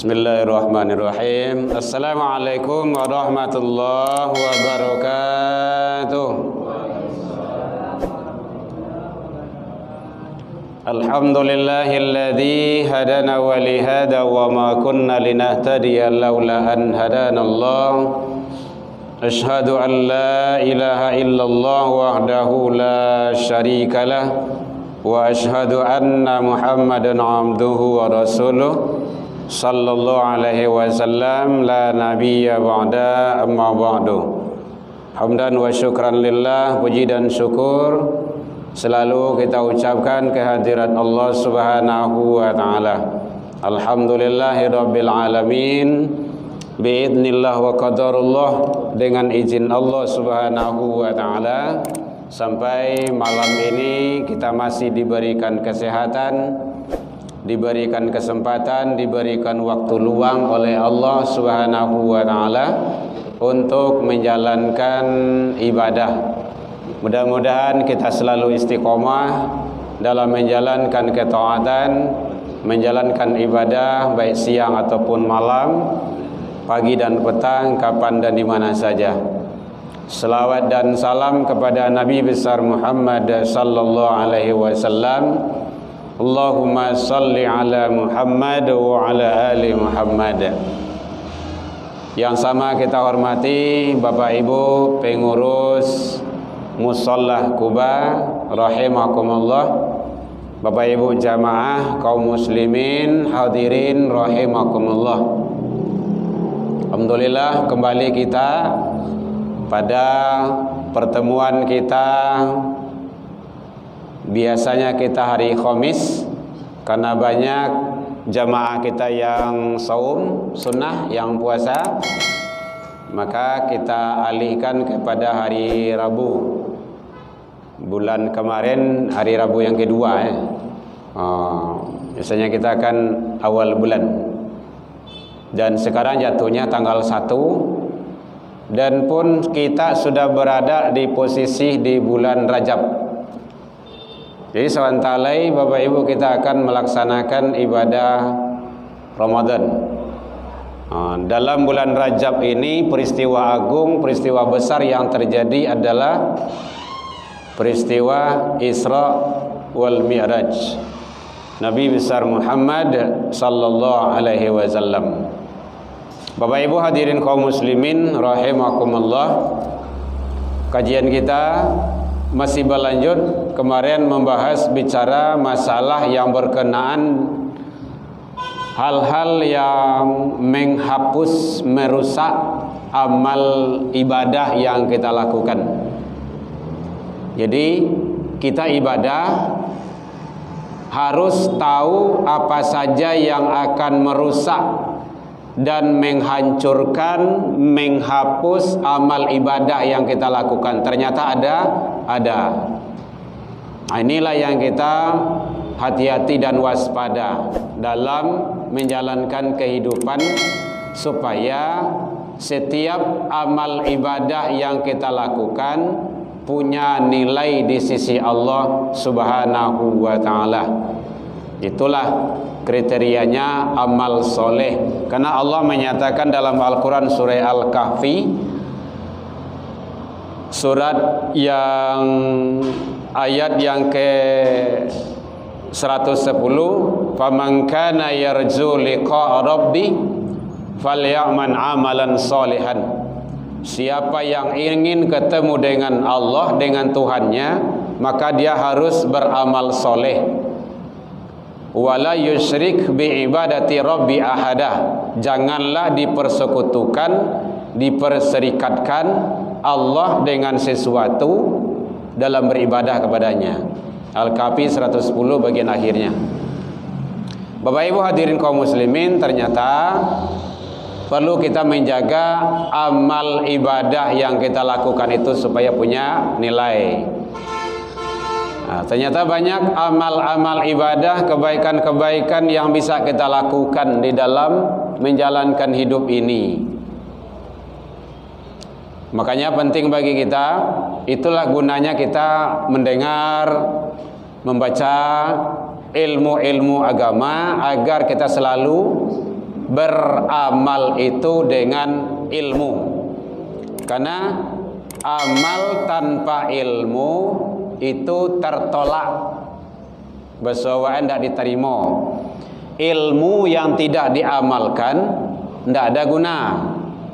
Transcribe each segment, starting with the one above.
Bismillahirrahmanirrahim. Assalamualaikum warahmatullahi wabarakatuh. Alhamdulillahilladzi hadana wa lihada wa ma kunna linahtadiya laula an hadanallah. Asyhadu an la ilaha illallah wahdahu la syarikalah wa asyhadu anna Muhammadan abduhu wa rasuluh sallallahu alaihi wasallam la nabiyya ba'da amma ba'du. Hamdan wa syukran lillah, puji dan syukur selalu kita ucapkan kehadirat Allah Subhanahu wa taala. Alhamdulillahi rabbil alamin. Biidznillah wa qadarullah, dengan izin Allah Subhanahu wa taala sampai malam ini kita masih diberikan kesehatan, diberikan kesempatan, diberikan waktu luang oleh Allah Subhanahu wa taala untuk menjalankan ibadah. Mudah-mudahan kita selalu istiqomah dalam menjalankan ketaatan, menjalankan ibadah baik siang ataupun malam, pagi dan petang, kapan dan di mana saja. Selawat dan salam kepada Nabi besar Muhammad sallallahu alaihi wasallam. Allahumma salli ala Muhammad wa ala ali Muhammad. Yang sama kita hormati Bapak Ibu pengurus Musholla Quba rahimakumullah, Bapak Ibu jamaah kaum muslimin hadirin rahimakumullah. Alhamdulillah, kembali kita pada pertemuan kita. Biasanya kita hari Khamis, karena banyak jamaah kita yang saum sunnah, yang puasa, maka kita alihkan kepada hari Rabu. Bulan kemarin hari Rabu yang kedua biasanya kita akan awal bulan, dan sekarang jatuhnya tanggal 1, dan pun kita sudah berada di posisi di bulan Rajab. Jadi sebentar Bapak Ibu kita akan melaksanakan ibadah Ramadan. Dalam bulan Rajab ini peristiwa agung, peristiwa besar yang terjadi adalah peristiwa Isra wal Mi'raj Nabi besar Muhammad sallallahu alaihi wasallam. Bapak Ibu hadirin kaum muslimin rahimakumullah, kajian kita masih berlanjut. Kemarin membahas bicara masalah yang berkenaan hal-hal yang menghapus, merusak amal ibadah yang kita lakukan. Jadi kita ibadah harus tahu apa saja yang akan merusak dan menghancurkan, menghapus amal ibadah yang kita lakukan. Ternyata ada. Nah, inilah yang kita hati-hati dan waspada dalam menjalankan kehidupan, supaya setiap amal ibadah yang kita lakukan punya nilai di sisi Allah Subhanahu wa taala. Itulah kriterianya amal soleh. Karena Allah menyatakan dalam Al-Quran surah Al-Kahfi, surat yang ayat yang ke 110, faman kana yarju liqa rabbi falyaman amalan solihan. Siapa yang ingin ketemu dengan Allah, dengan Tuhannya, maka dia harus beramal soleh. Wala yusyrik bi ibadati rabbi ahada. Janganlah dipersekutukan, diperserikatkan Allah dengan sesuatu dalam beribadah kepadanya. Al-Kahfi 110 bagian akhirnya. Bapak Ibu hadirin kaum muslimin, ternyata perlu kita menjaga amal ibadah yang kita lakukan itu supaya punya nilai. Nah, ternyata banyak amal-amal ibadah, kebaikan-kebaikan yang bisa kita lakukan di dalam menjalankan hidup ini. Makanya penting bagi kita, itulah gunanya kita mendengar, membaca ilmu-ilmu agama, agar kita selalu beramal itu dengan ilmu. Karena amal tanpa ilmu itu tertolak, bersawaan tidak diterima. Ilmu yang tidak diamalkan tidak ada guna,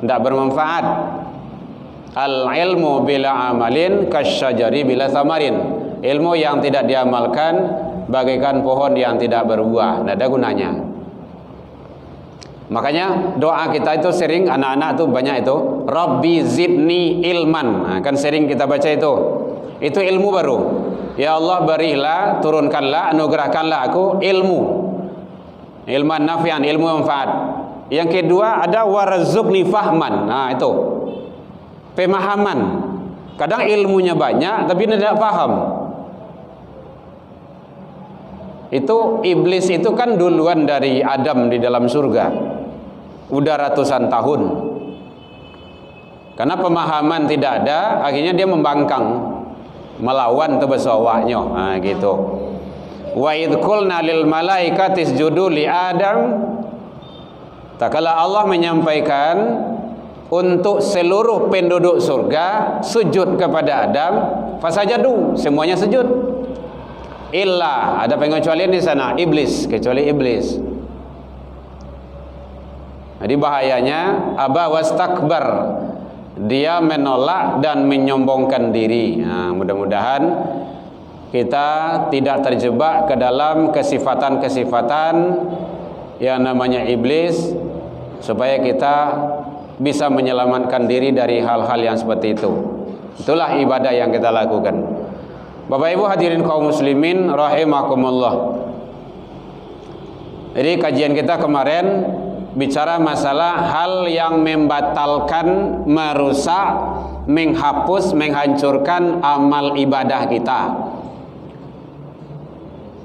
tidak bermanfaat. Al ilmu bila amalin kasyajari bila samarin. Ilmu yang tidak diamalkan bagaikan pohon yang tidak berbuah, tidak ada gunanya. Makanya doa kita itu sering, anak-anak tuh banyak itu, Rabbi zidni ilman. Nah, kan sering kita baca itu. Itu ilmu baru. Ya Allah, berilah, turunkanlah, anugerahkanlah aku ilmu. Ilman nafian, ilmu manfaat. Yang kedua ada warzuqni fahman. Nah, itu pemahaman. Kadang ilmunya banyak tapi tidak paham. Itu iblis itu kan duluan dari Adam di dalam surga. Udah ratusan tahun. Karena pemahaman tidak ada, akhirnya dia membangkang, melawan tebesawaknya. Nah, gitu. Wa idh qulna lil malaikati isjudu li Adam. Tak kala Allah menyampaikan untuk seluruh penduduk surga sujud kepada Adam, fasajadu, semuanya sujud. Illa, ada pengecualian di sana, iblis, kecuali iblis. Jadi bahayanya aba wastakbar, dia menolak dan menyombongkan diri. Nah, mudah-mudahan kita tidak terjebak ke dalam kesifatan-kesifatan yang namanya iblis, supaya kita bisa menyelamatkan diri dari hal-hal yang seperti itu. Itulah ibadah yang kita lakukan. Bapak Ibu hadirin kaum muslimin rahimakumullah. Jadi kajian kita kemarin bicara masalah hal yang membatalkan, merusak, menghapus, menghancurkan amal ibadah kita.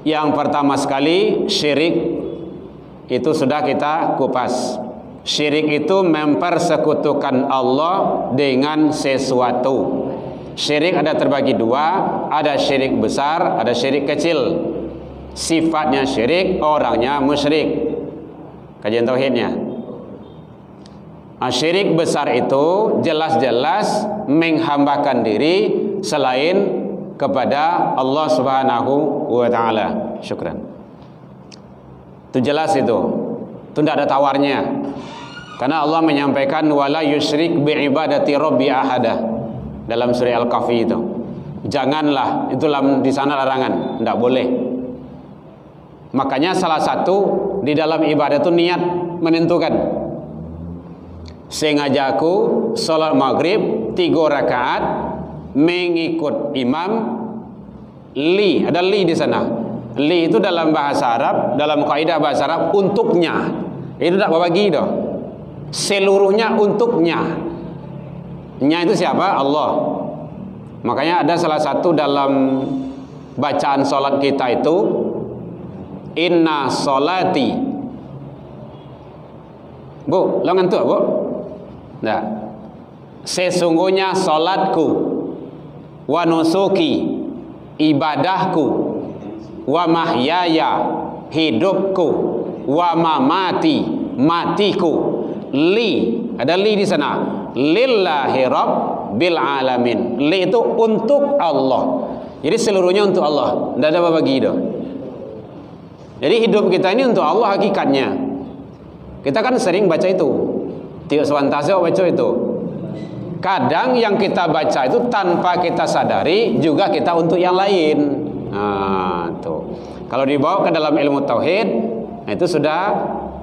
Yang pertama sekali syirik, itu sudah kita kupas. Syirik itu mempersekutukan Allah dengan sesuatu. Syirik ada terbagi dua, ada syirik besar, ada syirik kecil. Sifatnya syirik, orangnya musyrik. Kajian tauhidnya. Syirik besar itu jelas-jelas menghambakan diri selain kepada Allah Subhanahu wa taala. Syukran. Itu jelas itu. Itu tidak ada tawarnya. Karena Allah menyampaikan wala yusyrik bi ibadati rabbi ahada dalam surah Al-Kahfi itu. Janganlah, itu di sana larangan, tidak boleh. Makanya salah satu di dalam ibadah itu niat menentukan. Sengaja aku sholat maghrib 3 rakaat mengikut imam li, ada li di sana. Li itu dalam bahasa Arab, dalam kaidah bahasa Arab untuknya. Itu tidak berbagi dah. Seluruhnya untuknya. Nya itu siapa? Allah. Makanya ada salah satu dalam bacaan sholat kita itu, inna sholati. Bu, lo ngantuk bu? Nah, sesungguhnya sholatku, wa nusuki, ibadahku, wa mahyaya, hidupku, wa mamati, matiku, li, ada li di sana, lillahi rabbil alamin. Li itu untuk Allah. Jadi seluruhnya untuk Allah, tidak ada bagi dah. Jadi hidup kita ini untuk Allah hakikatnya. Kita kan sering baca itu, Tio Swantasa baca itu. Kadang yang kita baca itu tanpa kita sadari juga kita untuk yang lain. Nah, tuh. Kalau dibawa ke dalam ilmu tauhid, itu sudah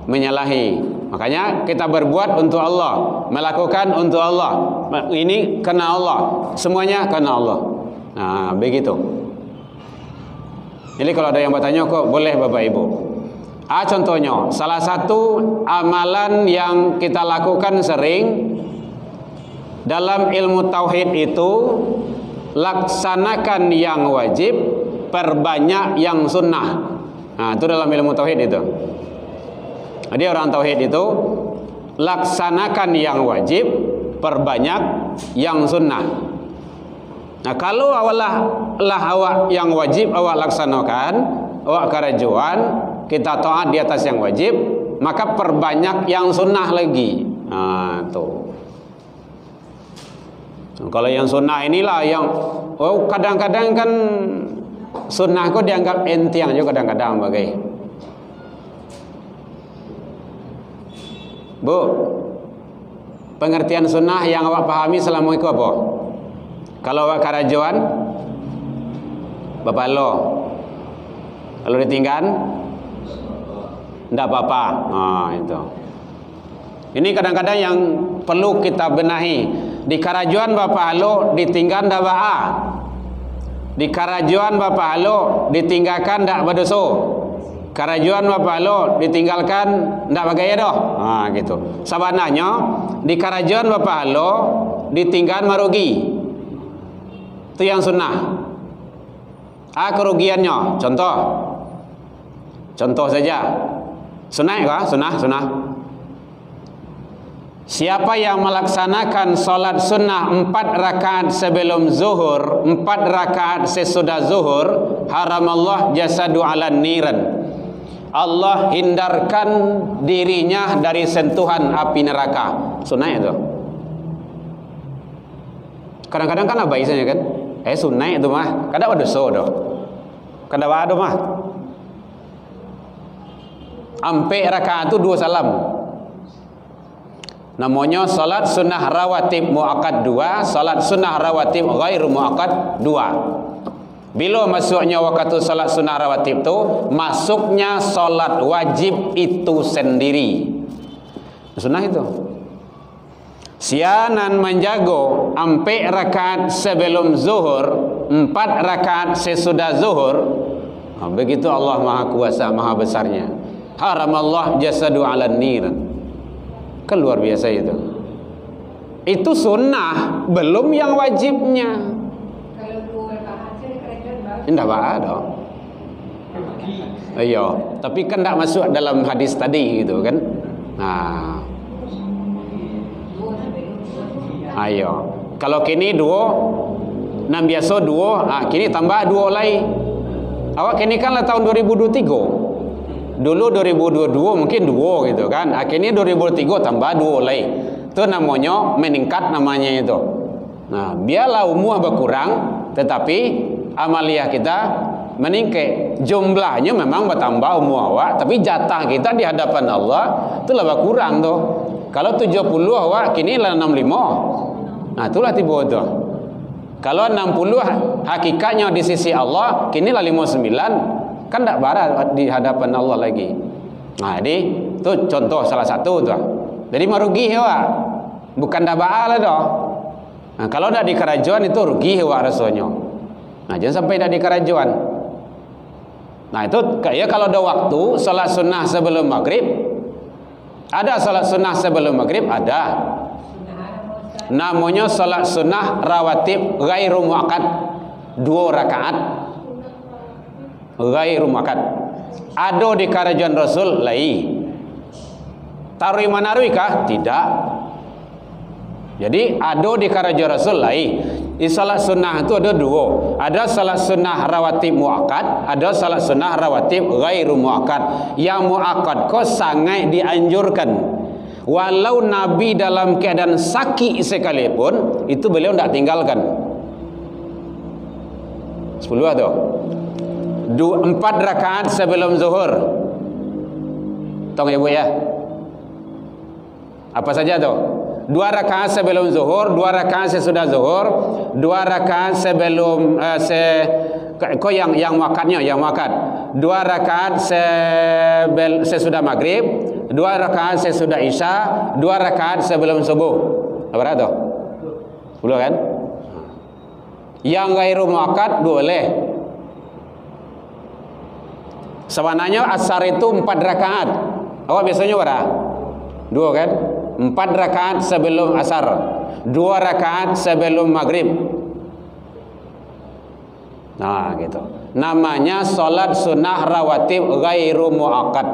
menyalahi. Makanya kita berbuat untuk Allah, melakukan untuk Allah. Ini karena Allah, semuanya karena Allah. Nah, begitu. Jadi kalau ada yang bertanya, kok boleh Bapak Ibu? Contohnya, salah satu amalan yang kita lakukan sering dalam ilmu tauhid itu, laksanakan yang wajib, perbanyak yang sunnah. Nah, itu dalam ilmu tauhid itu. Jadi orang tauhid itu laksanakan yang wajib, perbanyak yang sunnah. Nah, kalau awak yang wajib awak laksanakan, awak kerajuan, kita taat di atas yang wajib, maka perbanyak yang sunnah lagi. Nah, tuh. Kalau yang sunnah inilah yang kadang-kadang kan sunnah kok dianggap enteng juga kadang-kadang bagai. Bu, pengertian sunnah yang awak pahami selama itu apa? Kalau awak karajuan, bapak lo, kalau ditinggal, tidak apa-apa. Nah, itu. Ini kadang-kadang yang perlu kita benahi. Di karajuan bapak lo ditinggal ndak ba'a. Di karajuan bapak lo ditinggalkan ndak berdosa. Karajuan bapak lo ditinggalkan ndak bagaya doh. Nah, gitu. Sabananya di karajuan bapak lo ditinggal marugi. Itu yang sunnah. Kerugiannya. Contoh saja. Sunnah kah? Sunnah. Siapa yang melaksanakan solat sunnah 4 rakaat sebelum zuhur, 4 rakaat sesudah zuhur, haramallah jasadu ala niran. Allah hindarkan dirinya dari sentuhan api neraka. Sunnah itu. Kadang-kadang kan apa isinya kan? Sunnah itu mah. Kadang ada dosa doh. Kadang ada mah. Ampe rakaat itu 2 salam. Namanya salat sunnah rawatib muakkad 2, salat sunnah rawatib ghairu muakkad 2. Bila masuknya waktu salat sunnah rawatib itu, masuknya salat wajib itu sendiri. Sunnah itu. Sianan menjago ampe rakaat sebelum zuhur, 4 rakaat sesudah zuhur. Begitu Allah Maha Kuasa, Maha Besarnya. Haramallah jasadu ala niran. Kan luar biasa itu. Itu sunnah, belum yang wajibnya. Kalau 2 rakaat saja kerajaan Tidak ada. Iya, tapi kan tidak masuk dalam hadis tadi gitu kan. Nah, ayo. Kalau kini 2, nam biasa 2, kini tambah 2 lagi. Awak kini kan lah tahun 2023. Dulu 2022 mungkin 2 gitu kan. Akhirnya 2003 tambah 2 lagi. Itu namanya meningkat namanya itu. Nah, biarlah umur berkurang tetapi amaliyah kita meningkat. Jumlahnya memang bertambah umur awak, tapi jatah kita di hadapan Allah itulah berkurang tuh. Kalau 70 awak kini lah 65. Nah, itulah tiba itu. Kalau 60 hakikatnya di sisi Allah kini lah 59. Kan tak barat di hadapan Allah lagi. Nah, jadi itu contoh salah satu tu. Jadi merugi hewa. Bukan dah baal dah. Nah, kalau dah di kerajuan itu rugi hewa rasanya. Nah, jangan sampai dah di kerajuan. Nah, itu ya kalau ada waktu salat sunnah sebelum maghrib. Ada salat sunnah sebelum maghrib, ada. Namanya salat sunnah rawatib ghairu muakkad 2 rakaat. Ghairu muakkad. Ada di karajuan Rasul lai. Tarwi manarwi kah? Tidak. Jadi ada di karajuan Rasul lai. Di salat sunnah itu ada 2. Ada salat sunnah rawatib muakkad, ada salat sunnah rawatib ghairu muakkad. Yang muakkad kok sangat dianjurkan. Walau Nabi dalam keadaan sakit sekalipun, itu beliau tidak tinggalkan. 10 atau 4 rakaat sebelum zuhur. Tong ibu ya. Apa saja tu? 2 rakaat sebelum zuhur, 2 rakaat sesudah zuhur, 2 rakaat sebelum kau yang wakatnya, yang wakat. 2 rakaat sesudah maghrib, 2 rakaat sesudah isya, 2 rakaat sebelum subuh. Apa tu? 10 kan? Yang ghairu muakkad boleh. Sebenarnya asar itu 4 rakaat. Awak biasanya berapa? 2 kan? 4 rakaat sebelum asar, 2 rakaat sebelum maghrib. Nah, gitu. Namanya solat sunnah rawatib ghairu muakkad.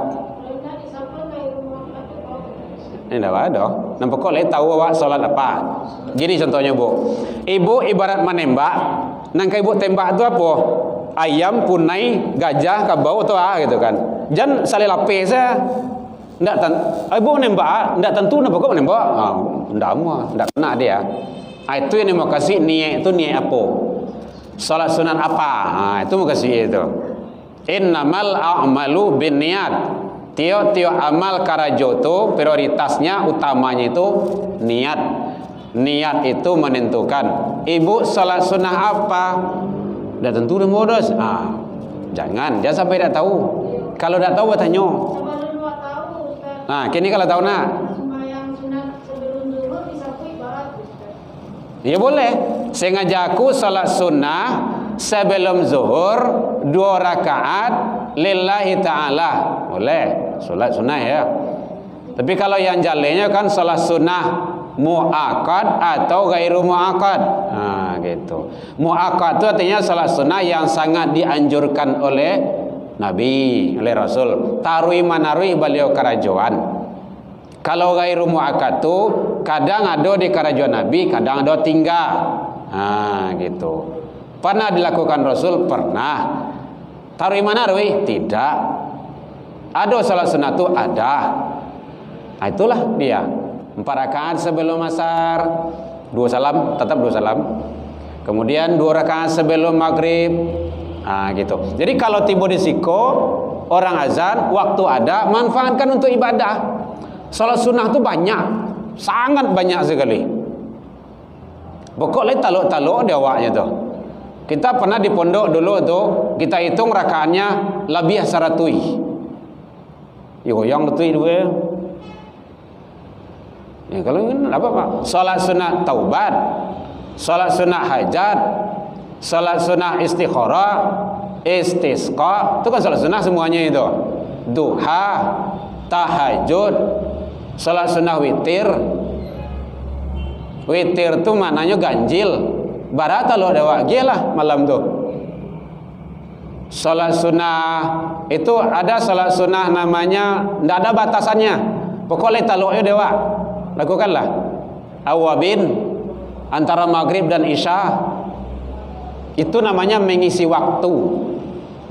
Ini dah ada. Nampak kau tahu awak solat apa? Gini contohnya bu. Ibu ibarat menembak. Nangka ibu tembak itu apa? Ayam, punai, gajah, kabau atau gitu kan. Jangan saling lapis ya. Ibu nembak, ndak tentu nak pokok nembak. Ndak kena dia. Itu yang mau kasih niat itu niat apa? Salat sunat apa? Itu mau kasih itu. Innamal a'malu binniyat. Tiap-tiap amal karajo itu prioritasnya utamanya itu niat. Niat itu menentukan. Ibu salat sunnah apa? Dah tentu dah bodos. Jangan sampai tak tahu. Kalau tak tahu bertanya. Kini kalau tahu nak. Sembahyang sunat sebelum zuhur disapui barat, Ustaz. Ya boleh. Sengajaku salat sunnah sebelum zuhur 2 rakaat lillahi ta'ala. Boleh. Salat sunnah ya. Tapi kalau yang jalannya kan salat sunnah mu'akad atau gairu mu'akad. Gitu. Mu'akad itu artinya salat sunnah yang sangat dianjurkan oleh Nabi, oleh Rasul. Tarui manarui beliau kerajuan. Kalau gairu mu'akad itu kadang ada di kerajuan Nabi, kadang ada tinggal. Gitu. Pernah dilakukan Rasul? Pernah. Tarui manarui? Tidak. Ada salat sunnah itu? Ada. Itulah dia. 4 rakaat sebelum asar, 2 salam, tetap 2 salam. Kemudian 2 rakaat sebelum maghrib. Gitu. Jadi kalau tiba di siko orang azan, waktu ada, manfaatkan untuk ibadah. Salat sunnah itu banyak, sangat banyak sekali. Pokoknya taluk-taluk dia awaknya tu. Kita pernah di pondok dulu tu, kita hitung rakaatnya lebih 100. Yang letui dua. Ya, kalau ini apa Pak? Salat sunat taubat, salat sunat hajat, salat sunat istikharah, istisqa, itu kan salat sunat semuanya itu. Duha, tahajud, salat sunat witir. Witir itu maknanya ganjil. Barat kalau ada wakil lah malam tu. Salat sunnah itu ada salat sunnah namanya tidak ada batasannya. Pokoknya taluknya dewa. Lakukanlah. Awabin antara maghrib dan isya. Itu namanya mengisi waktu.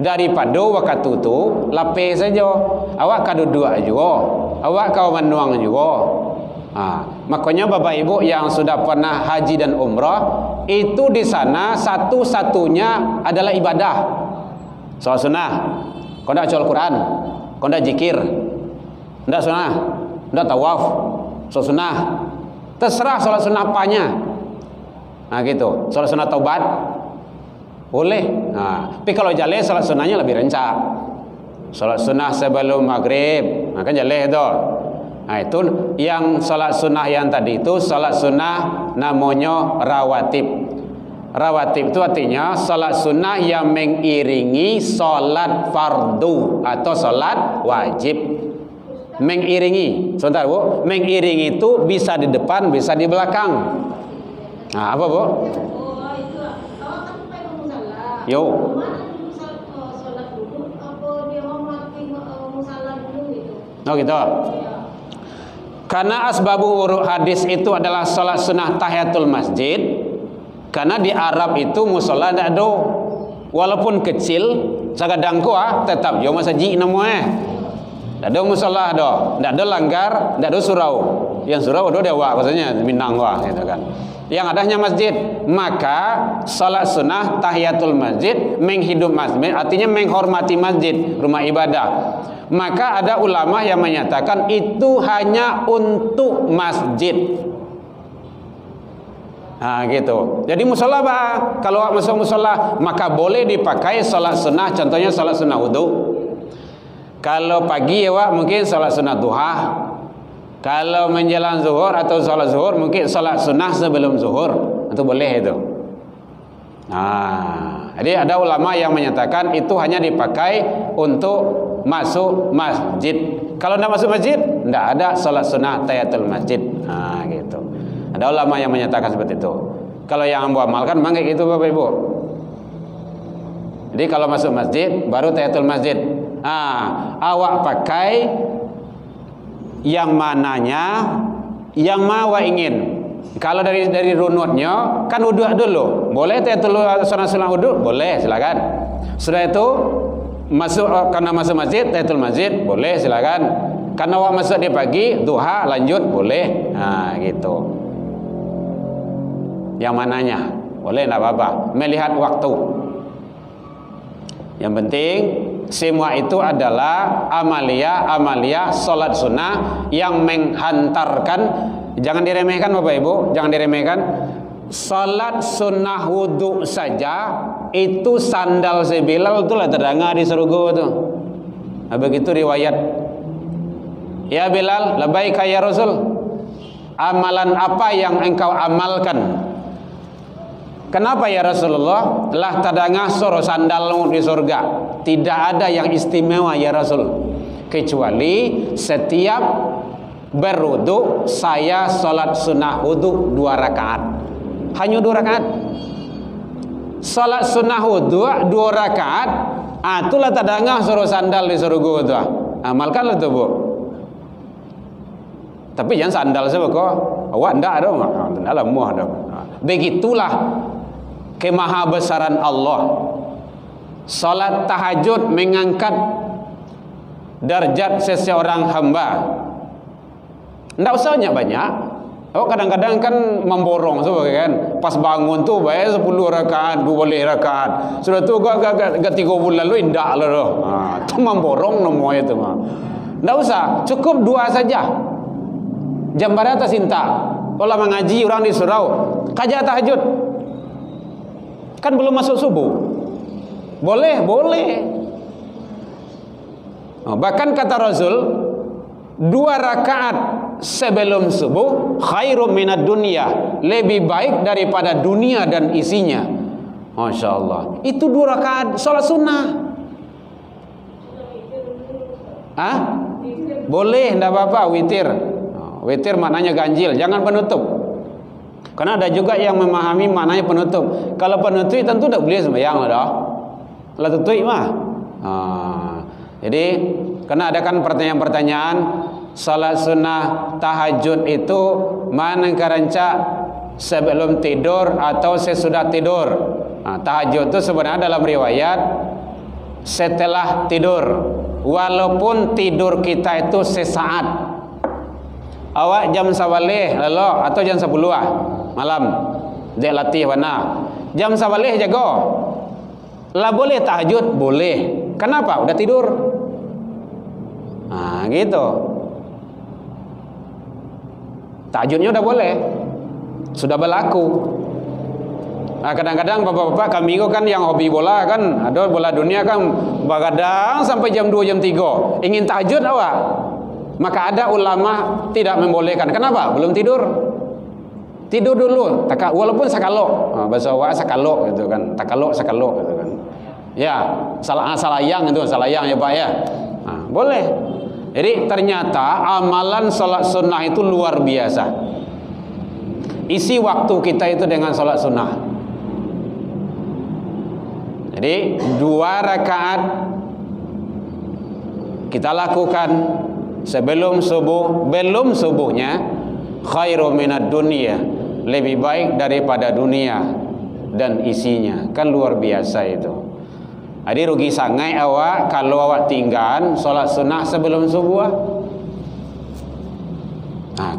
Daripada waktu itu lapis saja. Awak kaduduk juga. Awak kau menuang juga. Makanya Bapak Ibu yang sudah pernah haji dan umrah, itu di sana satu-satunya adalah ibadah. Salat sunnah. Kau nak baca Al-Quran, kau nak zikir, ndak sunnah, ndak tawaf, salat sunnah. Terserah salat sunnah apanya. Gitu. Salat sunnah taubat boleh. Tapi kalau jaleh salat sunnahnya lebih rencak. Salat sunnah sebelum maghrib, kan jaleh itu. Itu yang salat sunnah yang tadi itu salat sunnah namanya rawatib. Rawatib itu artinya salat sunnah yang mengiringi salat fardu atau salat wajib. Mengiringi. Sebentar Bu, mengiringi itu bisa di depan, bisa di belakang. Apa Bu? Itu awak kan sampai musala. Yo. Salat dulu apa dia hormati musala dulu gitu. Gitu. Karena asbabul wurud hadis itu adalah salat sunnah tahiyatul masjid. Karena di Arab itu musola tidak ada. Walaupun kecil, sakadang tetap jo masjid namanya. Tidak ada musola dah. Tidak ada langgar, tidak ada surau. Yang surau ada dewa maksudnya Minang gitu kan. Yang adanya masjid, maka salat sunnah tahiyatul masjid menghidup masjid, artinya menghormati masjid, rumah ibadah. Maka ada ulama yang menyatakan itu hanya untuk masjid. Gitu. Jadi musola kalau masuk musola maka boleh dipakai salat sunnah. Contohnya salat sunnah wudu. Kalau pagi ya mungkin salat sunnah duha. Kalau menjelang zuhur atau salat zuhur mungkin salat sunnah sebelum zuhur. Itu boleh itu. Jadi ada ulama yang menyatakan itu hanya dipakai untuk masuk masjid. Kalau tidak masuk masjid, tidak ada salat sunnah tahiyatul masjid. Gitu. Ada ulama yang menyatakan seperti itu. Kalau yang hamba amalkan memang kayak gitu Bapak Ibu. Jadi kalau masuk masjid baru tahiyatul masjid. Awak pakai yang mananya yang mau ingin. Kalau dari runutnya kan wudhu dulu. Boleh tahiyatul sunnah wudhu? Boleh, silakan. Sudah itu masuk karena masuk masjid tahiyatul masjid boleh, silakan. Karena awak masuk di pagi, duha lanjut boleh. Gitu. Yang mananya? Boleh, enggak apa-apa. Melihat waktu. Yang penting semua itu adalah amalia salat sunnah yang menghantarkan. Jangan diremehkan Bapak Ibu, jangan diremehkan. Salat sunnah wudu saja itu sandal si Bilal itulah terdengar di surga tu. Begitu riwayat. Ya Bilal, labbaika ya Rasul. Amalan apa yang engkau amalkan? Kenapa ya Rasulullah? Telah terdengar suara sandalmu di surga. Tidak ada yang istimewa ya Rasul, kecuali setiap berwudu saya salat sunnah wudu 2 rakaat. Hanya 2 rakaat. Salat sunnah wudu 2 rakaat. Itulah terdengar suara sandal di surga tu. Amalkanlah tu Bu. Tapi jangan sandal sebab kau awak ndak ada, dalam muah ada. Begitulah kemahabesaran Allah. Salat tahajud mengangkat derajat seseorang hamba. Ndak usah banyak. Oh, kadang-kadang kan memborong sebab kan. Pas bangun tu bayar 10 rakaat, 12 rakaat. Sudah tu gak 3 bulan lalu indak lah. Tu memborong nomor itu mah. Ndak usah, cukup 2 saja. Jam berapa cinta? Kalau mengaji orang di surau, kaja tahajud. Kan belum masuk subuh. Boleh. Bahkan kata Rasul, 2 rakaat sebelum subuh khairum minad dunya, lebih baik daripada dunia dan isinya. Masya Allah. Itu 2 rakaat salat sunnah. Boleh, tidak apa-apa witir. Witir maknanya ganjil, jangan penutup. Karena ada juga yang memahami maknanya penutup. Kalau penutup tentu tidak boleh sembahyang lah dah. Kalau tutup mah. Jadi karena ada kan pertanyaan-pertanyaan, salat sunnah tahajud itu mana keranca sebelum tidur atau sesudah tidur. Tahajud itu sebenarnya dalam riwayat setelah tidur, walaupun tidur kita itu sesaat. Awak jam 11 lalu atau jam 10 malam dia latih warna. Jam 11 jago. Lah boleh tahajud? Boleh. Kenapa? Udah tidur. Gitu. Tahajudnya udah boleh. Sudah berlaku. Kadang-kadang bapak-bapak kami kan yang hobi bola kan, ada bola dunia kan begadang sampai jam 2 jam 3. Ingin tahajud awak. Maka ada ulama tidak membolehkan. Kenapa? Belum tidur. Tidur dulu, walaupun sakalok. Bahasa awak sakalok gitu kan. Takalok sakalok gitu kan. Ya, salayang itu, salayang ya Pak ya. Boleh. Jadi ternyata amalan salat sunnah itu luar biasa. Isi waktu kita itu dengan salat sunnah. Jadi 2 rakaat kita lakukan sebelum subuh, belum subuhnya khairu minad dunya, lebih baik daripada dunia dan isinya. Kan luar biasa itu. Jadi rugi sangai awak kalau awak tinggal solat sunnah sebelum subuh.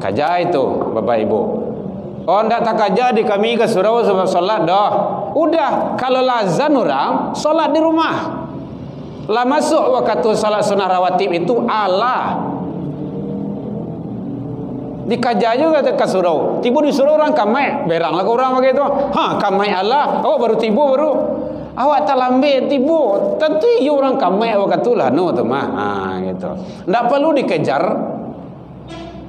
Kaja itu Bapak Ibu. Oh ndak tak kaja di kami ke surau sebab solat dah. Udah kalau lazan orang solat di rumah. Lah masuk waktu salat sunnah rawatib itu Allah. Dikaja juga ke surau. Tiba di surau orang kamai, beranglah ke orang begitu. Kamai Allah. Awak baru tiba baru. Awak tak lambat tiba. Tentu you orang kamai awak katulah no tu mah. Gitu. Ndak perlu dikejar.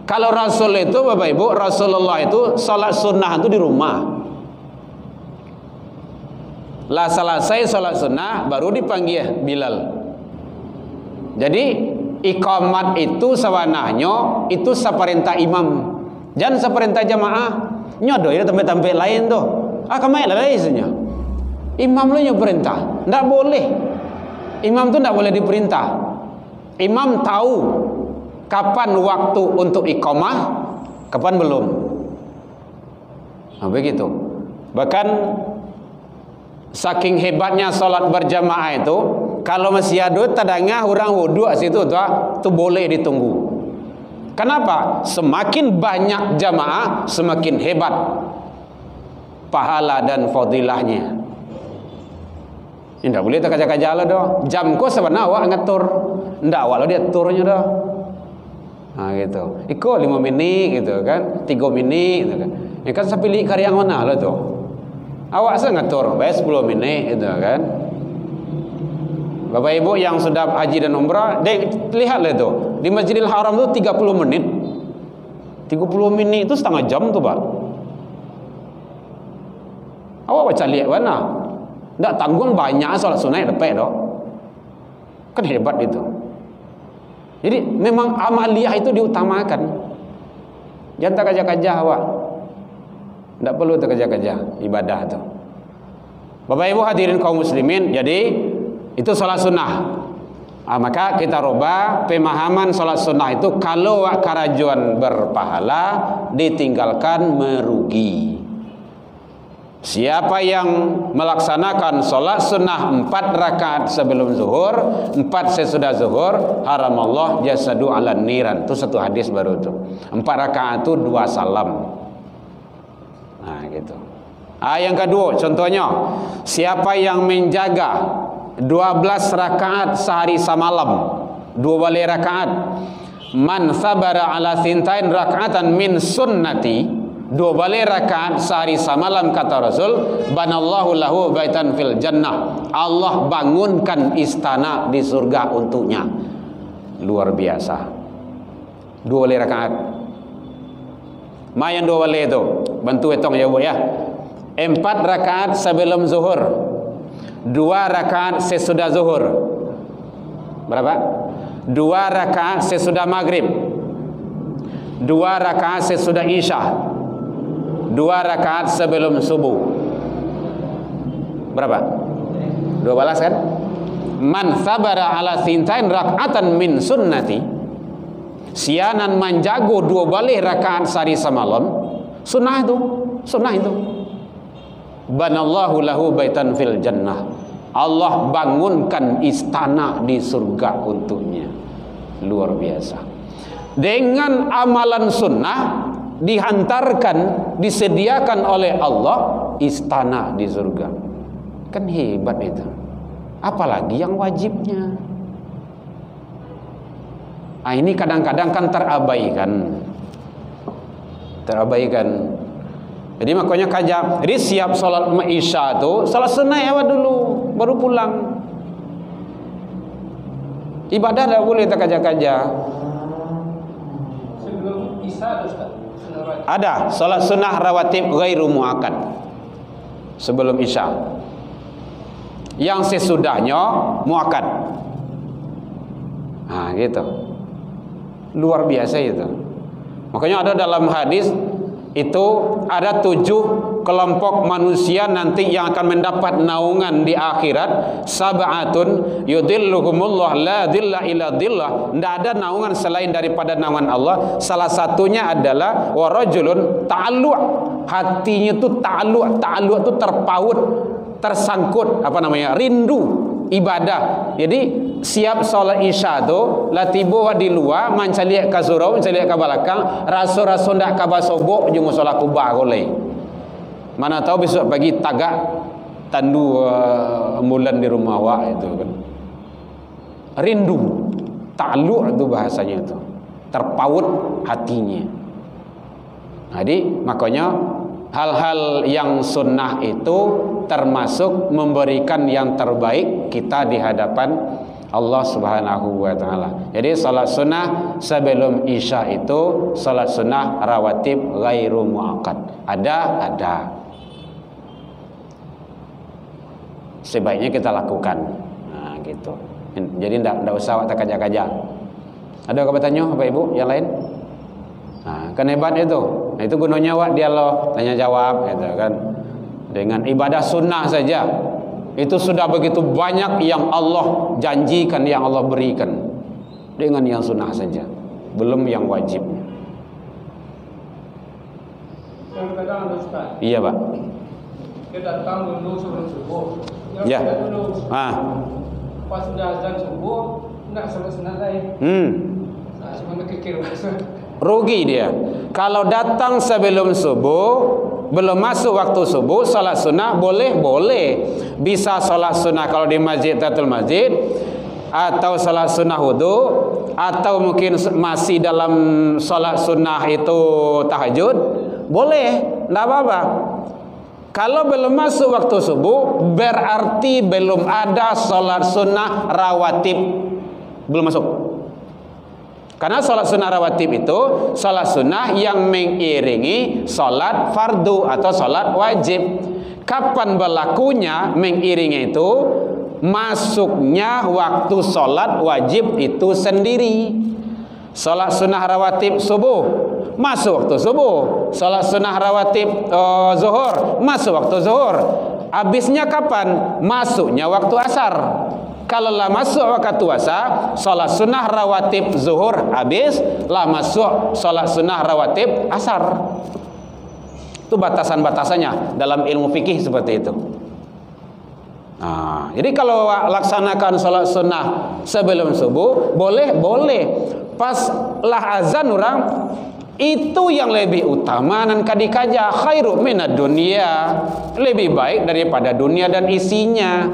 Kalau Rasul itu Bapak Ibu, Rasulullah itu salat sunnah itu di rumah. Lah selesai salat sunnah baru dipanggil Bilal. Jadi iqamat itu sebenarnya itu seperintah imam, jangan seperintah jamaah. Nyodo ya tempat-tempat lain tu. Kamai lah isinya. Imam lu perintah, ndak boleh. Imam tu ndak boleh diperintah. Imam tahu kapan waktu untuk iqamah, kapan belum. Begitu. Bahkan saking hebatnya salat berjamaah itu, kalau masih ada tadangah orang wudu situ tu boleh ditunggu. Kenapa? Semakin banyak jamaah, semakin hebat pahala dan fadilahnya. Tidak boleh terkaja-kaja lah doh. Jam ko sebenarnya awak ngatur, ndak awak lo dia turnya doh. Nah gitu. Iko 5 menit gitu kan, 3 menit gitu kan. Ya kan saya pilih karya yang mana lah tuh. Awak saya ngatur, bayar 10 menit gitu kan. Bapak Ibu yang sudah haji dan umrah, lihatlah tuh. Di Masjidil Haram tuh 30 menit. 30 menit itu setengah jam tuh, Pak. Awak baca lihat mana? Nggak tanggung banyak salat sunat dapat dok. Kan hebat itu. Jadi memang amaliyah itu diutamakan. Jangan terkaja-kaja awak. Nggak perlu terkaja-kaja ibadah itu. Bapak Ibu hadirin kaum muslimin, jadi itu salat sunnah. Maka kita rubah pemahaman salat sunnah itu kalau karajuan berpahala, ditinggalkan merugi. Siapa yang melaksanakan solat sunnah 4 rakaat sebelum zuhur, 4 sesudah zuhur, haram Allah jasadu ala niran. Itu satu hadis baru itu. 4 rakaat itu 2 salam. Nah gitu. Yang kedua contohnya, siapa yang menjaga 12 rakaat sehari semalam, 2 balik rakaat, man sabara ala sintain rakaatan min sunnati, 2 balik rakaat sehari semalam kata Rasul, banallahu lahu baitan fil jannah. Allah bangunkan istana di surga untuknya. Luar biasa. 2 balik rakaat. Mayan 2 balik itu. Bantu hitung ya Bu ya. 4 rakaat sebelum zuhur, 2 rakaat sesudah zuhur. Berapa? 2 rakaat sesudah maghrib, 2 rakaat sesudah isya, 2 rakaat sebelum subuh. Berapa? 12 kan? Man sabara ala sintain rak'atan min sunnati, sianan menjago 2 balik rakaat sehari semalam, sunnah itu, sunnah itu. Banallahu lahu baitan fil jannah. Allah bangunkan istana di surga untuknya. Luar biasa. Dengan amalan sunnah dihantarkan, disediakan oleh Allah istana di surga. Kan hebat itu. Apalagi yang wajibnya. Ini kadang-kadang kan terabaikan. Jadi makanya kaja. Jadi siap salat isya tu, salat sunnah awal dulu, baru pulang. Ibadah tak boleh terkaja-kaja. Sebelum isya Ustaz. Ada salat sunnah rawatib ghairu muakkad sebelum isya. Yang sesudahnya muakkad. Nah, gitu. Luar biasa itu. Makanya ada dalam hadis itu ada 7 kelompok manusia nanti yang akan mendapat naungan di akhirat. Sab'atun yudilluhumullah la dhilla illa dhillah. Tidak ada naungan selain daripada naungan Allah. Salah satunya adalah warajulun ta'allu'. Hatinya itu ta'allu'. Ta'allu' itu terpaut, tersangkut, rindu ibadah. Jadi siap solat isya tu lah tiba di luar mencaliak ke surau, mencaliak ke belakang, raso-raso ndak kabar sobok jumu solat kubah goleh. Mana tahu besok pagi tagak tandu ambulan di rumah awak itu kan. Rindu, ta'alluq itu bahasanya itu. Terpaut hatinya. Jadi makanya hal-hal yang sunnah itu termasuk memberikan yang terbaik kita di hadapan Allah Subhanahu wa taala. Jadi salat sunnah sebelum isya itu salat sunnah rawatib ghairu muakkad. Ada. Sebaiknya kita lakukan. Nah, gitu. Jadi enggak usah awak terkaja-kaja. Ada apa bertanya Bapak Ibu yang lain? Nah, kan hebat itu. Nah, itu gunanya awak dialog, tanya jawab gitu kan. Dengan ibadah sunnah saja itu sudah begitu banyak yang Allah janjikan, yang Allah berikan. Dengan yang sunnah saja, belum yang wajibnya. Kadang-kadang ada Ustaz. Iya Pak. Dia datang dulu sebelum subuh. Ya. Dulu. Pas sudah azan subuh, nak salat sunat lain. Nah, cuma kekir maksud. rugi dia. Kalau datang sebelum subuh, belum masuk waktu subuh, salat sunnah boleh. Bisa salat sunnah kalau di masjid tahiyatul masjid, atau salat sunnah wudu, atau mungkin masih dalam salat sunnah itu tahajud, boleh, tidak apa-apa. Kalau belum masuk waktu subuh, berarti belum ada salat sunnah rawatib, belum masuk. Karena salat sunnah rawatib itu salat sunnah yang mengiringi salat fardu atau salat wajib. Kapan berlakunya mengiringi itu? Masuknya waktu salat wajib itu sendiri. Salat sunnah rawatib subuh, masuk waktu subuh. Salat sunnah rawatib zuhur, masuk waktu zuhur. Habisnya kapan? Masuknya waktu asar. Kalau lah masuk waktu asar, salat sunnah rawatib zuhur habis, lah masuk salat sunnah rawatib asar. Itu batasan-batasannya dalam ilmu fikih seperti itu. Nah, jadi kalau laksanakan salat sunnah sebelum subuh boleh. Pas lah azan orang itu yang lebih utama dan kadikaja khairu minad dunia, lebih baik daripada dunia dan isinya.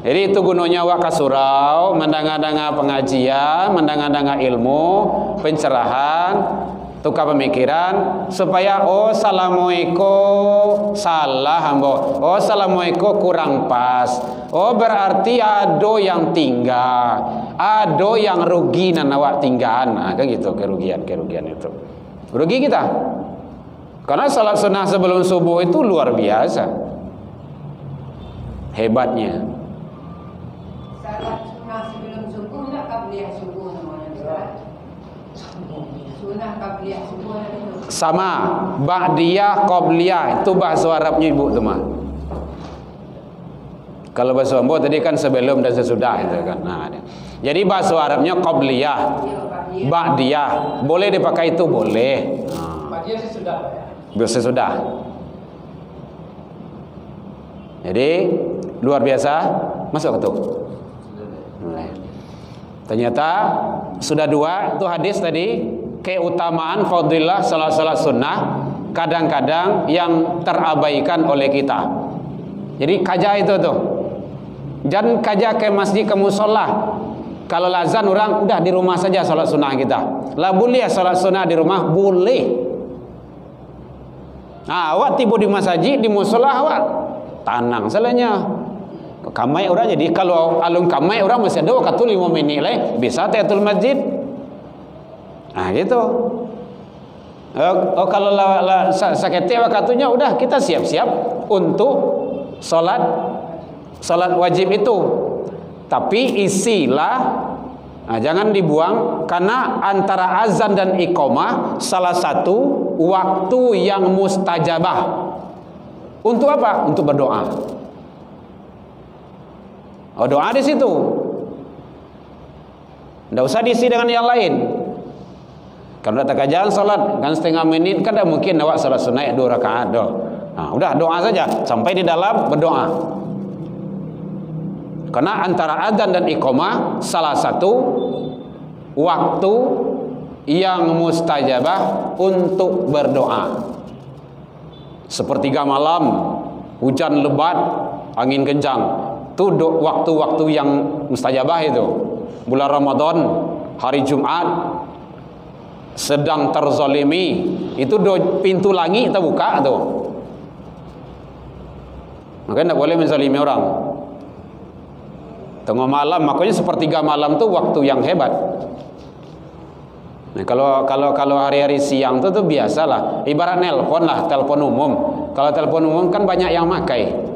Jadi itu gunanya wak surau, mendanga-danga pengajian, mendanga-danga ilmu, pencerahan, tukar pemikiran, supaya salamoiko salah hambo, salamoiko kurang pas, berarti ada yang tinggal, ada yang rugi dan awak tinggalan. Kan gitu, kerugian itu rugi kita, karena salat sunnah sebelum subuh itu luar biasa hebatnya. Salat sunnah sebelum subuh nak qabliyah subuh namanya. Sunnah qabliyah subuh itu sama, ba'diyah, qabliyah itu bahasa Arabnya ibu tu mah. Kalau bahasa Arab tadi kan sebelum dan sesudah itu kan. Jadi bahasa Arabnya qabliyah, ba'diyah. Boleh dipakai itu boleh. Ba'diyah sesudah. Sesudah. Jadi luar biasa, masuk ke tu. Ternyata sudah dua itu hadis tadi, keutamaan fadilah salat sunnah kadang-kadang yang terabaikan oleh kita. Jadi kaja itu tuh, jangan kaja ke masjid, ke musola. Kalau azan orang udah di rumah saja salat sunnah kita. Lah boleh salat sunnah di rumah, boleh. Awak tiba di masjid, di musola awak tanang salahnya. Kamai orang, jadi kalau alun kamai orang masih ada waktu 5 minit lah, bisa tahiyatul masjid. Gitu. Kalau sakit waktunya udah kita siap-siap untuk salat wajib itu. Tapi isilah, jangan dibuang, karena antara azan dan iqamah salah satu waktu yang mustajabah. Untuk apa? Untuk berdoa. Doa di situ. Tidak usah diisi dengan yang lain. Kalau tak kajian salat kan setengah menit, kan tak mungkin awak salat sunnah 2 rakaat doh. Udah doa saja sampai di dalam berdoa. Karena antara adzan dan iqamah salah satu waktu yang mustajabah untuk berdoa. Sepertiga malam, hujan lebat, angin kencang. Itu waktu-waktu yang mustajabah itu. Bulan Ramadan, hari Jumat, sedang terzalimi, itu pintu langit terbuka tuh. Makanya tidak boleh menzalimi orang. Tengah malam, makanya sepertiga malam tuh waktu yang hebat. Nah, kalau hari-hari siang tuh biasalah, ibarat nelpon lah, telepon umum. Kalau telepon umum kan banyak yang makai.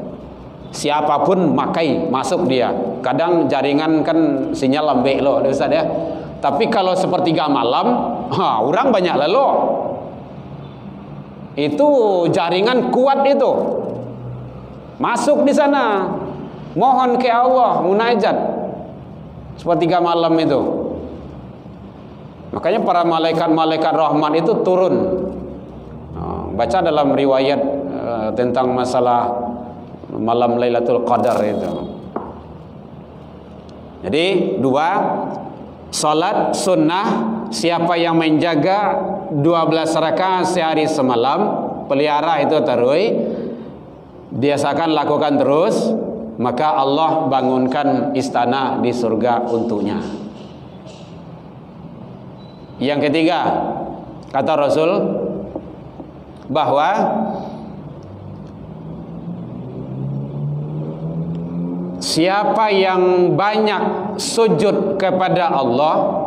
Siapapun makai, masuk dia. Kadang jaringan kan sinyal lembek loh, Ustaz ya. Tapi kalau sepertiga malam, orang banyak lalu. Itu jaringan kuat itu. Masuk di sana. Mohon ke Allah, munajat. Sepertiga malam itu. Makanya para malaikat-malaikat rahmat itu turun. Baca dalam riwayat tentang masalah malam Lailatul Qadar itu. Jadi dua, Salat sunnah, siapa yang menjaga 12 rakaat sehari semalam, pelihara itu terus, biasakan lakukan terus, maka Allah bangunkan istana di surga untuknya. Yang ketiga, kata Rasul bahwa siapa yang banyak sujud kepada Allah,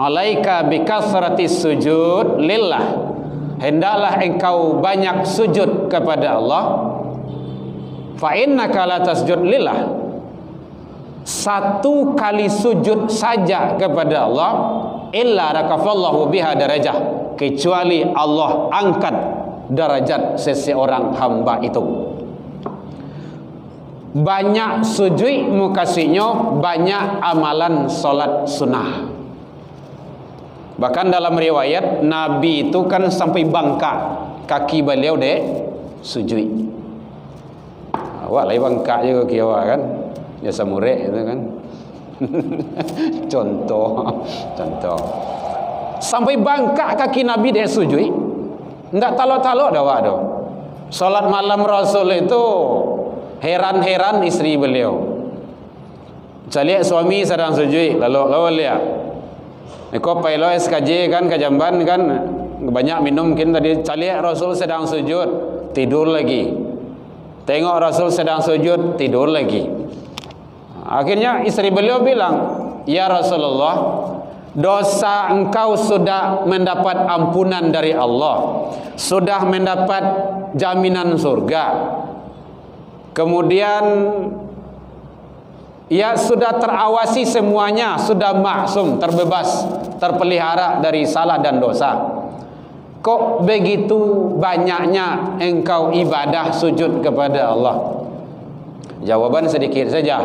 alaika bikasrati sujud lillah, hendaklah engkau banyak sujud kepada Allah. Fa innaka la tasjud lillah, satu kali sujud saja kepada Allah, illa rakafallahu biha darajah, kecuali Allah angkat derajat seseorang hamba itu. Banyak sujud mukasinya banyak amalan solat sunnah. Bahkan dalam riwayat Nabi itu kan sampai bangkak kaki beliau dek sujud. Awak lagi bangkak juga kaki awak kan, biasa murek itu kan. contoh sampai bangkak kaki Nabi dek sujud. Ndak talok-talok dah awak tu. Solat malam Rasul itu heran-heran isteri beliau. Saya lihat suami sedang sujud, lalu lihat. Eko pailo SKJ kan ke Jamban kan banyak minum mungkin tadi. Saya lihat Rasul sedang sujud, tidur lagi. Tengok Rasul sedang sujud, tidur lagi. Akhirnya isteri beliau bilang, "Ya Rasulullah, dosa engkau sudah mendapat ampunan dari Allah, sudah mendapat jaminan surga. Kemudian ia sudah terawasi semuanya, sudah maksum, terbebas, terpelihara dari salah dan dosa. Kok begitu banyaknya engkau ibadah sujud kepada Allah?" Jawaban sedikit saja.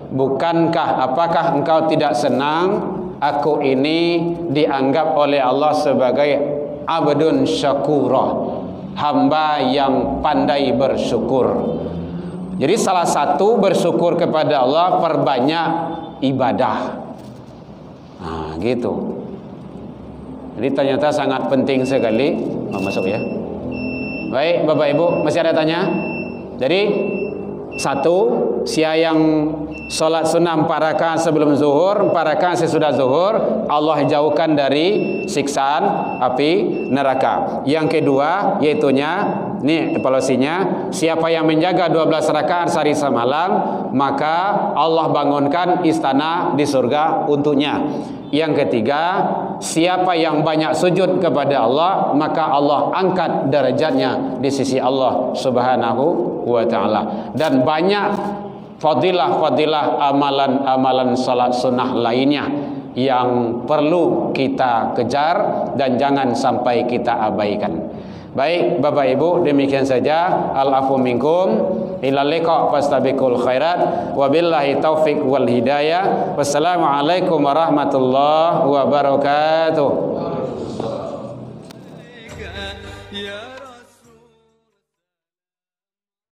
Bukankah, apakah engkau tidak senang aku ini dianggap oleh Allah sebagai abdun syakurah, hamba yang pandai bersyukur. Jadi salah satu bersyukur kepada Allah, perbanyak ibadah. Nah, gitu. Jadi ternyata sangat penting sekali. Masuk ya. Baik, Bapak Ibu, masih ada tanya? Jadi satu, siapa yang solat sunnah 4 rakaat sebelum zuhur, 4 rakaat sesudah zuhur, Allah jauhkan dari siksaan api neraka. Yang kedua, yaitunya ini evaluasinya, siapa yang menjaga 12 rakaat sehari semalam, maka Allah bangunkan istana di surga untuknya. Yang ketiga, siapa yang banyak sujud kepada Allah, maka Allah angkat derajatnya di sisi Allah Subhanahu wa taala. Dan banyak fadilah-fadilah amalan-amalan salat sunnah lainnya yang perlu kita kejar dan jangan sampai kita abaikan. Baik Bapak Ibu, demikian saja. Al-afu minkum, ila liqa fastabiqul khairat, wabillahi taufik wal hidayah. Wassalamualaikum warahmatullahi wabarakatuh.